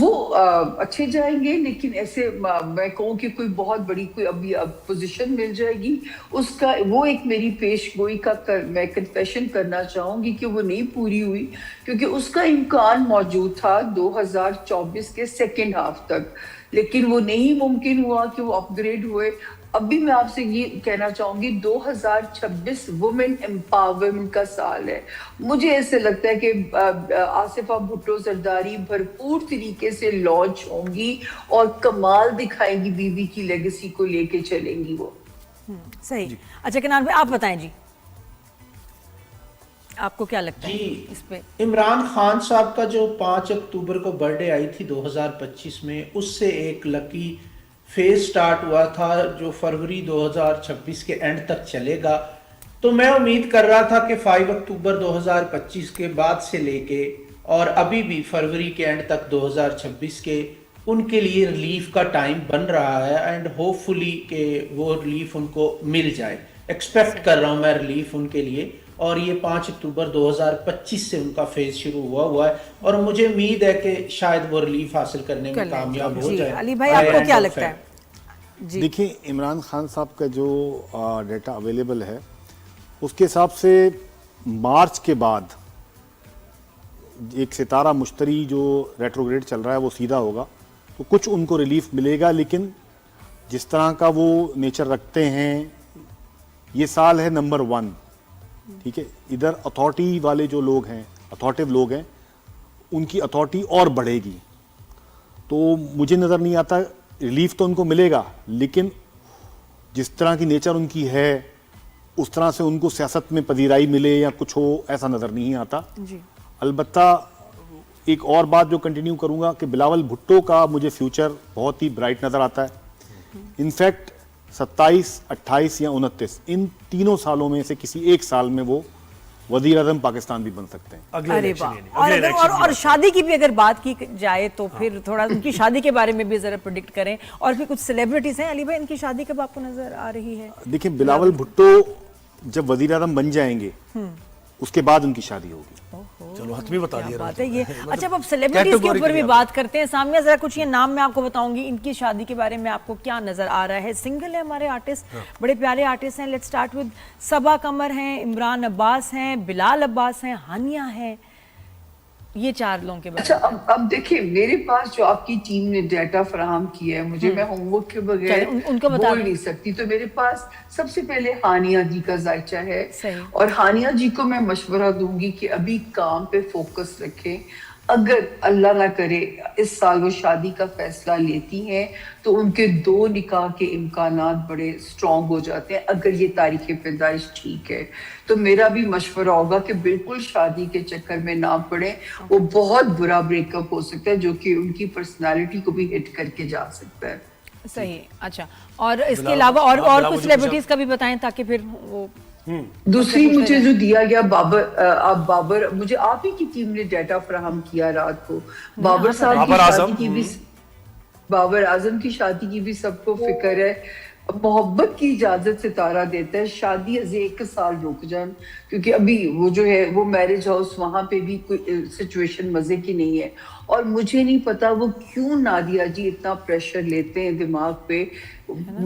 وہ اچھے جائیں گے، لیکن ایسے میں کہوں کہ کوئی بہت بڑی کوئی ابھی پوزیشن مل جائے گی اس کا، وہ ایک میری پیش گوئی کا میں کنفیشن کرنا چاہوں گی کہ وہ نہیں پوری ہوئی، کیونکہ اس کا امکان موجود تھا 2024 کے سیکنڈ ہاف تک، لیکن وہ نہیں ممکن ہوا کہ وہ اپ گریڈ ہوئے۔ ابھی میں آپ سے یہ کہنا چاہوں گی 2026 وومن امپاورمنٹ کا سال ہے۔ مجھے ایسے لگتا ہے کہ آصفہ بھٹو زرداری بھرپور طریقے سے لانچ ہوں گی اور کمال دکھائیں گی، بی بی کی لیگیسی کو لے کے چلیں گی وہ۔ صحیح۔ اچھا کنان بھائی آپ بتائیں جی، آپ کو کیا لگتا ہے اس پہ؟ عمران خان صاحب کا جو 5 اکتوبر کو برتھ ڈے آئی تھی 2025 میں، اس سے ایک لکی فیز سٹارٹ ہوا تھا جو فروری 2026 کے اینڈ تک چلے گا۔ تو میں امید کر رہا تھا کہ 5 اکتوبر 2025 کے بعد سے لے کے اور ابھی بھی فروری کے اینڈ تک 2026 کے ان کے لیے ریلیف کا ٹائم بن رہا ہے، اینڈ ہوپ فلی کہ وہ ریلیف ان کو مل جائے۔ ایکسپیکٹ کر رہا ہوں میں ریلیف ان کے لیے، اور یہ 5 اکتوبر 2025 سے ان کا فیز شروع ہوا ہے، اور مجھے امید ہے کہ شاید وہ ریلیف حاصل کرنے میں کامیاب ہو جائے۔ علی بھائی آپ کو کیا لگتا ہے؟ دیکھیں عمران خان صاحب کا جو ڈیٹا اویلیبل ہے اس کے حساب سے مارچ کے بعد ایک ستارہ مشتری جو ریٹروگریڈ چل رہا ہے وہ سیدھا ہوگا، تو کچھ ان کو ریلیف ملے گا، لیکن جس طرح کا وہ نیچر رکھتے ہیں یہ سال ہے نمبر 1، ٹھیک ہے۔ ادھر اتھارٹی والے جو لوگ ہیں، اتھارٹیو لوگ ہیں، ان کی اتھارٹی اور بڑھے گی، تو مجھے نظر نہیں آتا ریلیف تو ان کو ملے گا، لیکن جس طرح کی نیچر ان کی ہے اس طرح سے ان کو سیاست میں پذیرائی ملے یا کچھ ہو، ایسا نظر نہیں آتا۔ البتہ ایک اور بات جو کنٹینیو کروں گا کہ بلاول بھٹو کا مجھے فیوچر بہت ہی برائٹ نظر آتا ہے۔ انفیکٹ 27، 28 یا 29 ان تینوں سالوں میں سے کسی ایک سال میں وہ وزیر اعظم پاکستان بھی بن سکتے ہیں۔ اور شادی کی بھی اگر بات کی جائے تو پھر تھوڑا ان کی شادی کے بارے میں بھی ذرا پریڈکٹ کریں، اور پھر کچھ سیلیبریٹیز ہیں علی بھائی، ان کی شادی کب آپ کو نظر آ رہی ہے؟ دیکھیں بلاول بھٹو جب وزیر اعظم بن جائیں گے اس کے بعد ان کی شادی ہوگی۔ چلو حتمی بتا دیا بات ہے یہ۔ اچھا اب سیلیبریٹیز کے اوپر بھی بات کرتے ہیں۔ سامیہ ذرا کچھ یہ نام میں آپ کو بتاؤں گی، ان کی شادی کے بارے میں آپ کو کیا نظر آ رہا ہے؟ سنگل ہے ہمارے آرٹسٹ، بڑے پیارے آرٹسٹ ہیں۔ لیٹس سٹارٹ ود صبا قمر ہیں، عمران عباس ہیں، بلال عباس ہیں، ہانیہ ہیں، یہ 4 لوگوں کے بارے میں۔ اچھا اب دیکھیں میرے پاس جو آپ کی ٹیم نے ڈیٹا فراہم کیا ہے، مجھے میں ہوم ورک کے بغیر بول نہیں سکتی، تو میرے پاس سب سے پہلے ہانیہ جی کا ذائچہ ہے، اور ہانیہ جی کو میں مشورہ دوں گی کہ ابھی کام پہ فوکس رکھیں۔ اگر اللہ نہ کرے اس سال وہ شادی کا فیصلہ لیتی ہیں تو ان کے 2 نکاح کے امکانات بڑے سٹرونگ ہو جاتے ہیں، اگر یہ تاریخ پیدائش ٹھیک ہے۔ تو میرا بھی مشورہ ہوگا کہ بالکل شادی کے چکر میں نہ پڑیں، وہ بہت برا بریک اپ ہو سکتا ہے جو کہ ان کی پرسنالٹی کو بھی ہٹ کر کے جا سکتا ہے۔ صحیح۔ اچھا اور اس کے علاوہ اور کچھ سیلیبریٹیز کا بھی بتائیں تاکہ پھر وہ دوسری مجھے جو دیا گیا بابر، مجھے آپ ہی کی ٹیم نے ڈیٹا فراہم کیا رات کو، بابر صاحب کی شادی کی بھی، بابر اعظم کی شادی کی بھی سب کو فکر ہے۔ محبت کی اجازت ستارہ دیتا ہے شادی از 1 سال رک جان، کیونکہ ابھی وہ جو ہے وہ میرج ہاؤس وہاں پہ بھی کوئی سچویشن مزے کی نہیں ہے، اور مجھے نہیں پتا وہ کیوں نادیہ جی اتنا پریشر لیتے ہیں دماغ پہ۔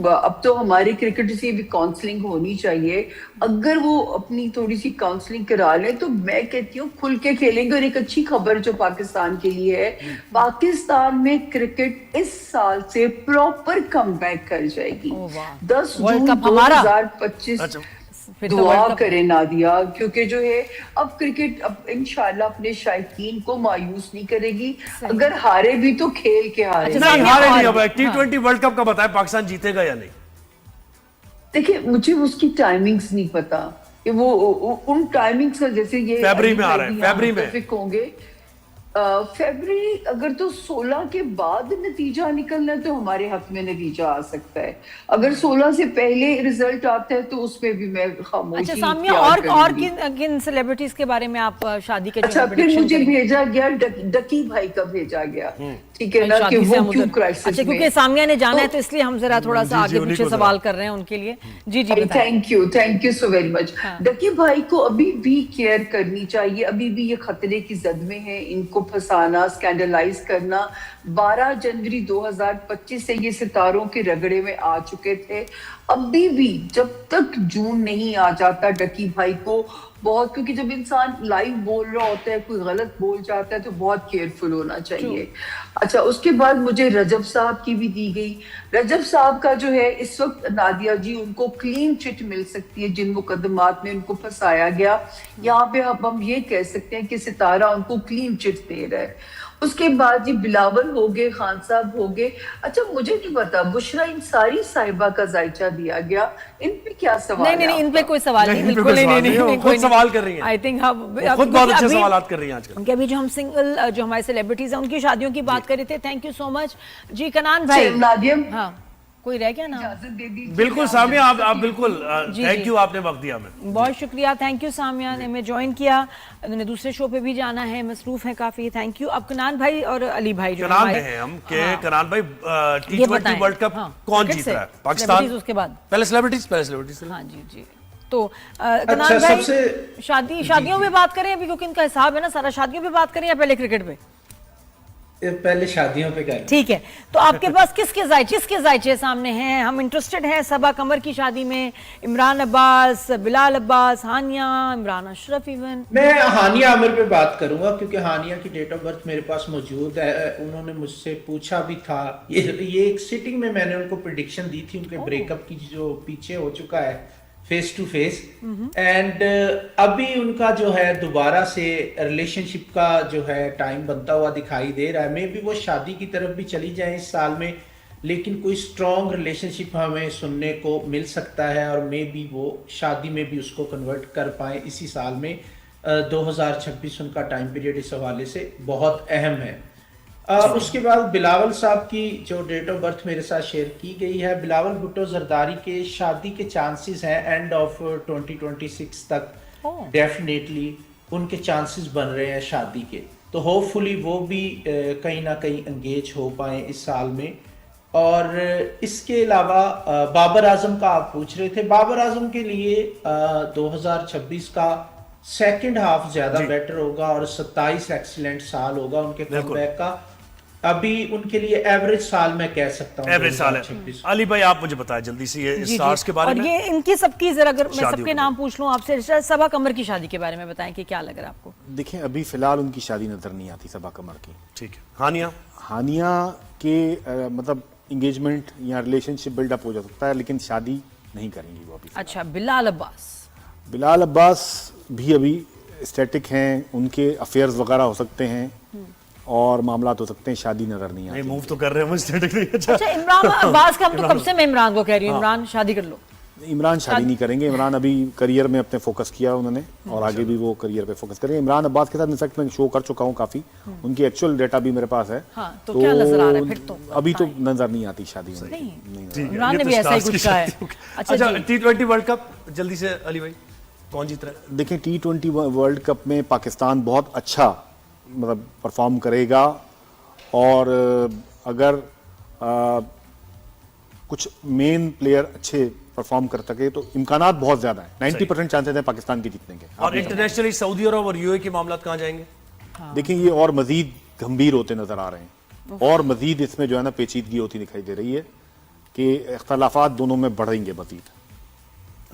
اب تو ہماری کرکٹ سے بھی کاؤنسلنگ ہونی چاہیے، اگر وہ اپنی تھوڑی سی کاؤنسلنگ کرا لیں تو میں کہتی ہوں کھل کے کھیلیں گے۔ اور ایک اچھی خبر جو پاکستان کے لیے ہے، پاکستان میں کرکٹ اس سال سے پراپر کم بیک کر جائے گی 10 جون 2025۔ دعا کریں نادیہ، کیونکہ جو ہے اب کرکٹ اب انشاءاللہ اپنے شائقین کو مایوس نہیں کرے گی، اگر ہارے بھی تو کھیل کے ہارے۔ نہیں ہارے نہیں، اب T20 ورلڈ کپ کا بتائیں پاکستان جیتے گا یا نہیں؟ دیکھیں مجھے اس کی ٹائمنگز نہیں پتا کہ وہ ان ٹائمنگز کا، جیسے یہ فیبری میں آ رہے ہیں، فیبری میں ہوں گے، فیبری اگر تو 16 کے بعد نتیجہ نکلنا ہے تو ہمارے حق میں نتیجہ آ سکتا ہے، اگر 16 سے پہلے رزلٹ آتا ہے تو اس پہ بھی میں خاموشی۔ اچھا سامیہ اور کن سیلیبریٹیز کے بارے میں آپ شادی کے؟ اچھا پھر مجھے بھیجا گیا ڈکی بھائی کا بھیجا گیا، ٹھیک ہے نا، کہ وہ کیوں کرائسس میں۔ اچھا کیونکہ سامیہ نے جانا ہے تو اس لیے ہم ذرا تھوڑا سا آگے پیچھے سوال کر رہے ہیں ان کے لیے۔ جی جی thank you so very much. Ducky بھائی کو ابھی بھی کیئر کرنی چاہیے، ابھی بھی یہ خطرے کی زد میں ہیں، ان کو को फंसाना, स्कैंडलाइज करना। 12 जनवरी 2025 से ये सितारों के रगड़े में आ चुके थे। अभी भी जब तक जून नहीं आ जाता डकी भाई को बहुत, क्योंकि जब इंसान लाइव बोल रहा होता है, कोई गलत बोल जाता है तो बहुत केयरफुल होना चाहिए। अच्छा, उसके बाद मुझे रजब साहब की भी दी गई। रजब साहब का जो है इस वक्त नादिया जी उनको क्लीन चिट मिल सकती है जिन मुकदमात में उनको फंसाया गया। यहाँ पे अब हम ये कह सकते हैं कि सितारा उनको क्लीन चिट दे रहा है। उसके बाद जी बिलावल हो गए, खान साहब हो गए। अच्छा, मुझे नहीं पता बुशरा इंसारी साहिबा का जायचा दिया गया, इन पे क्या सवाल? नहीं, इन पे कोई सवाल नहीं, बिल्कुल नहीं, खुद सवाल कर रही हैं। आई थिंक खुद बहुत अच्छे सवालात कर रही हैं आजकल। उनके अभी जो हम सिंगल जो हमारे सेलिब्रिटीज हैं उनकी शादियों की बात कर रहे थे। थैंक यू सो मच जी। कनान भाई, हाँ कोई रह गया ना? बिल्कुल सामिया, आप बिल्कुल, थैंक यू, आपने वक्त दिया हमें। बहुत शुक्रिया, थैंक यू सामिया ने हमें ज्वाइन किया। उन्होंने दूसरे शो पे भी जाना है, मसरूफ है काफी। Thank you. अब कनान भाई और अली भाई जो कनान हैं हम के कनान भाई, T20 वर्ल्ड कप कौन जीत रहा है? पाकिस्तान, उसके बाद पहले सेलिब्रिटीज। हाँ जी। तो कनान भाई, शादियों पे बात करें अभी, क्योंकि इनका हिसाब है ना सारा। शादियों पे बात करें या पहले क्रिकेट पे? पहले शादियों पे करें। ठीक है, तो आपके पास किसके जायचे सामने हैं? हम इंटरेस्टेड हैं सबा कमर की शादी में। इमरान अब्बास, बिलाल अब्बास, हानिया, इमरान अशरफ। इवन मैं हानिया आमिर पे बात करूंगा क्योंकि हानिया की डेट ऑफ बर्थ मेरे पास मौजूद है। उन्होंने मुझसे पूछा भी था, ये एक सिटिंग में मैंने उनको प्रेडिक्शन दी थी उनके ब्रेकअप की, जो पीछे हो चुका है फेस टू फेस। एंड अभी उनका जो है दोबारा से रिलेशनशिप का जो है टाइम बनता हुआ दिखाई दे रहा है। मे बी वो शादी की तरफ भी चली जाए इस साल में, लेकिन कोई स्ट्रॉन्ग रिलेशनशिप हमें सुनने को मिल सकता है और मे बी वो शादी में भी उसको कन्वर्ट कर पाए इसी साल में। 2026 उनका टाइम पीरियड इस हवाले से बहुत अहम है। उसके बाद बिलावल साहब की जो डेट ऑफ बर्थ मेरे साथ शेयर की गई है, बिलावल भुट्टो जरदारी के शादी के चांसेस हैं एंड ऑफ 2026 तक। डेफिनेटली उनके चांसेस बन रहे हैं शादी के, तो होपफुली वो भी कहीं ना कहीं एंगेज हो पाए इस साल में। और इसके अलावा बाबर आजम का आप पूछ रहे थे, बाबर आजम के लिए 2026 का सेकंड हाफ ज्यादा बेटर होगा और 27 एक्सीलेंट साल होगा उनके कमबैक का। अभी उनके लिए एवरेज साल मैं कह सकता हूँ, एवरेज साल है। अली भाई, आप मुझे बताएं जल्दी से ये स्टार्स के बारे में। और ये इनकी सबकी जरा, अगर मैं सबके नाम पूछ लूं आपसे, सबा कमर की शादी के बारे में बताएं कि क्या लग रहा है आपको? देखिए, अभी फिलहाल उनकी शादी नजर नहीं आती सबा कमर की। ठीक है। हानिया के मतलब एंगेजमेंट या रिलेशनशिप बिल्डअप हो जा सकता है, लेकिन शादी नहीं करेंगी वो अभी। अच्छा, बिलाल अब्बास भी अभी स्टैटिक हैं, उनके अफेयर्स वगैरह हो सकते हैं और मामला हो सकते हैं, शादी नजर नहीं आती। मूव तो कर रहे हैं, स्टैटिक नहीं। अच्छा, इमरान अब्बास का, हम तो कब से मैं इमरान को कह रही हूँ, इमरान शादी कर लो। इमरान शादी नहीं करेंगे। इमरान अभी करियर में अपने फोकस किया उन्होंने और आगे भी वो करियर पे फोकस करेंगे। इमरान अब्बास के साथ इनफैक्ट मैं शो कर चुका हूँ काफी, उनकी एक्चुअल डेटा भी मेरे पास है। तो क्या नजर आ रहा है फिर? तो अभी तो नजर नहीं आती शादी में। इमरान ने भी ऐसा ही कुछ कहा है। अच्छा, T20 वर्ल्ड कप जल्दी से अली भाई, कौन जीत रहा है? देखिए, T20 वर्ल्ड कप में पाकिस्तान बहुत अच्छा मतलब परफॉर्म करेगा और अगर कुछ मेन प्लेयर अच्छे परफॉर्म कर सके तो इम्कानात बहुत ज्यादा है। 90% चांसेस हैं पाकिस्तान के जीतने के। और इंटरनेशनली सऊदी अरब और यूएई के मामला कहाँ जाएंगे? देखिए, ये और मजीद गंभीर होते नजर आ रहे हैं और मजीद इसमें जो है ना पेचीदगी होती दिखाई दे रही है कि इख्तलाफात दोनों में बढ़ेंगे मजीद।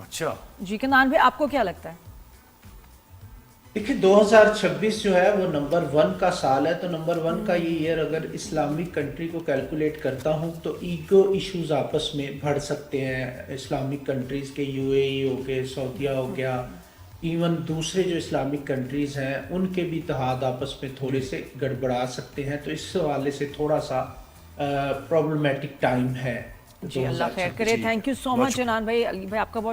अच्छा जी, कनान भाई, आपको क्या लगता है? देखिए, 2026 जो है वो नंबर 1 का साल है, तो नंबर 1 का ये ईयर अगर इस्लामिक कंट्री को कैलकुलेट करता हूँ तो ईगो इश्यूज आपस में बढ़ सकते हैं। इस्लामिक कंट्रीज के यूएई हो गए, सऊदीया हो गया, इवन दूसरे जो इस्लामिक कंट्रीज हैं उनके भी इत्तेहाद आपस में थोड़े से गड़बड़ा सकते हैं। तो इस हवाले से थोड़ा सा प्रॉब्लमेटिक टाइम है। जी, अल्लाह खैर करे। थैंक यू सो मच जनान भाई। अली भाई, आपका बहुत